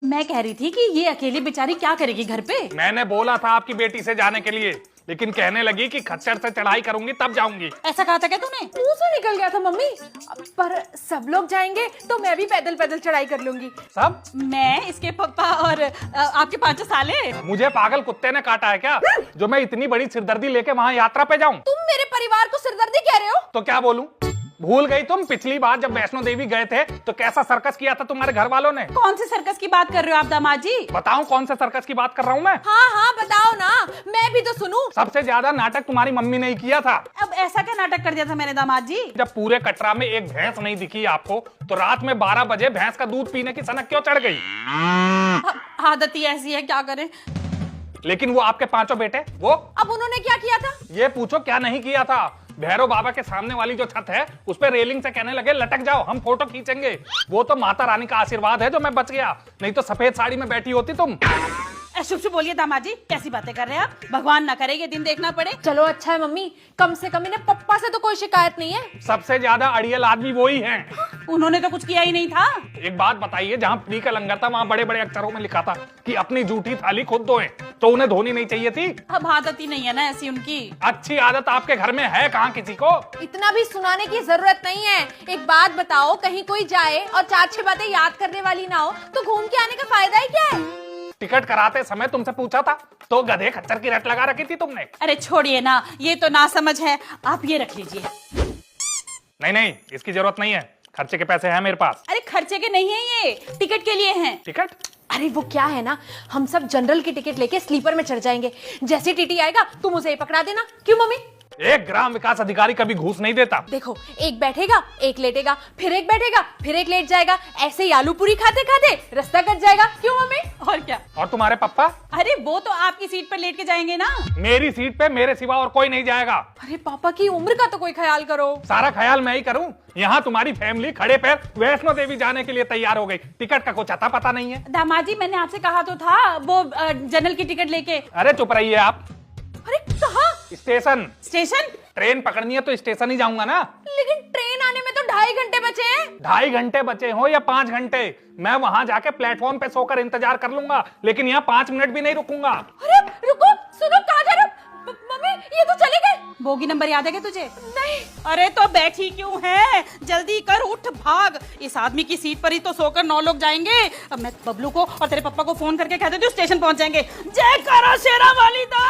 मैं कह रही थी कि ये अकेली बेचारी क्या करेगी घर पे। मैंने बोला था आपकी बेटी से जाने के लिए, लेकिन कहने लगी कि खच्चर से चढ़ाई करूंगी तब जाऊंगी। ऐसा कहा था क्या तूने? मुंह से निकल गया था मम्मी। पर सब लोग जाएंगे तो मैं भी पैदल पैदल चढ़ाई कर लूंगी। सब? मैं, इसके पापा और आपके 5 साले। मुझे पागल कुत्ते ने काटा है क्या जो मैं इतनी बड़ी सिरदर्दी लेके वहाँ यात्रा पे जाऊं? तुम मेरे परिवार को सिरदर्दी कह रहे हो? तो क्या बोलूं? भूल गई तुम पिछली बार जब वैष्णो देवी गए थे तो कैसा सर्कस किया था तुम्हारे घर वालों ने? कौन से सर्कस की बात कर रहे हो आप दामाद जी? बताऊं कौन से सर्कस की बात कर रहा हूँ मैं? हाँ हाँ बताओ ना, मैं भी तो सुनूं। सबसे ज्यादा नाटक तुम्हारी मम्मी ने ही किया था। अब ऐसा क्या नाटक कर दिया था मेरे दामाद जी? जब पूरे कटरा में एक भैंस नहीं दिखी आपको तो रात में 12 बजे भैंस का दूध पीने की सनक क्यों चढ़ गई? आदत ही ऐसी है, क्या करें। लेकिन वो आपके 5 बेटे, वो अब उन्होंने क्या किया था? ये पूछो क्या नहीं किया था। भैरव बाबा के सामने वाली जो छत है उस पे रेलिंग से कहने लगे लटक जाओ, हम फोटो खींचेंगे। वो तो माता रानी का आशीर्वाद है जो मैं बच गया, नहीं तो सफेद साड़ी में बैठी होती तुम। शुभ शुभ बोलिए दामाद जी, कैसी बातें कर रहे हैं आप? भगवान ना करे ये दिन देखना पड़े। चलो अच्छा है मम्मी, कम से कम इन्हें पप्पा से तो कोई शिकायत नहीं है। सबसे ज्यादा अड़ियल आदमी वो ही है। उन्होंने तो कुछ किया ही नहीं था। एक बात बताइए, जहाँ फ्री का लंगर था वहाँ बड़े बड़े अक्षरों में लिखा था कि अपनी जूठी थाली खुद धोएं, तो उन्हें धोनी नहीं चाहिए थी? अब आदत ही नहीं है ना ऐसी उनकी। अच्छी आदत आपके घर में है कहाँ किसी को? इतना भी सुनाने की जरूरत नहीं है। एक बात बताओ, कहीं कोई जाए और 4-6 बातें याद करने वाली ना हो तो घूम के आने का फायदा ही क्या है? टिकट कराते समय तुमसे पूछा था तो गधे खच्चर की रट लगा रखी थी तुमने। अरे छोड़िए ना, ये तो ना समझ है। आप ये रख लीजिए। नहीं नहीं, इसकी जरूरत नहीं है, खर्चे के पैसे हैं मेरे पास। अरे खर्चे के नहीं है, ये टिकट के लिए हैं। टिकट? अरे वो क्या है ना, हम सब जनरल की टिकट लेके स्लीपर में चढ़ जाएंगे। जैसे टीटी आएगा तुम उसे ही पकड़ा देना। क्यों मम्मी? एक ग्राम विकास अधिकारी कभी घूस नहीं देता। देखो, एक बैठेगा, एक लेटेगा, फिर एक बैठेगा, फिर एक लेट जाएगा, ऐसे ही आलू पूरी खाते खाते रास्ता कट जाएगा। क्यों मम्मी? और क्या? और तुम्हारे पप्पा? अरे वो तो आपकी सीट पर लेट के जाएंगे ना। मेरी सीट पे मेरे सिवा और कोई नहीं जाएगा। अरे पापा की उम्र का तो कोई ख्याल करो। सारा ख्याल मैं ही करूं? यहाँ तुम्हारी फैमिली खड़े पैर वैष्णो देवी जाने के लिए तैयार हो गई, टिकट का कुछ अता पता नहीं है। दामाद जी, मैंने आपसे कहा तो था वो जनरल की टिकट लेके। अरे चुप रहिए आप। अरे कहाँ? स्टेशन। स्टेशन? ट्रेन पकड़नी है तो स्टेशन ही जाऊंगा ना। लेकिन ट्रेन आने में तो 2.5 घंटे बचे हैं। 2.5 घंटे बचे हो या 5 घंटे, मैं वहां जाके प्लेटफॉर्म पे सोकर इंतजार कर लूंगा, लेकिन यहाँ 5 मिनट भी नहीं रुकूंगा। अरे रुको, सुनो, कहाँ जा रहे हो? मम्मी ये तो चले गए। बोगी नंबर याद है क्या तुझे? नहीं। अरे तो बैठी क्यों है? जल्दी कर, उठ भाग। इस आदमी की सीट पर ही तो सोकर 9 लोग जाएंगे। अब मैं बबलू को और तेरे पापा को फोन करके कह देती हूँ स्टेशन पहुंच जाएंगे। जय करो शेरा वाली दा।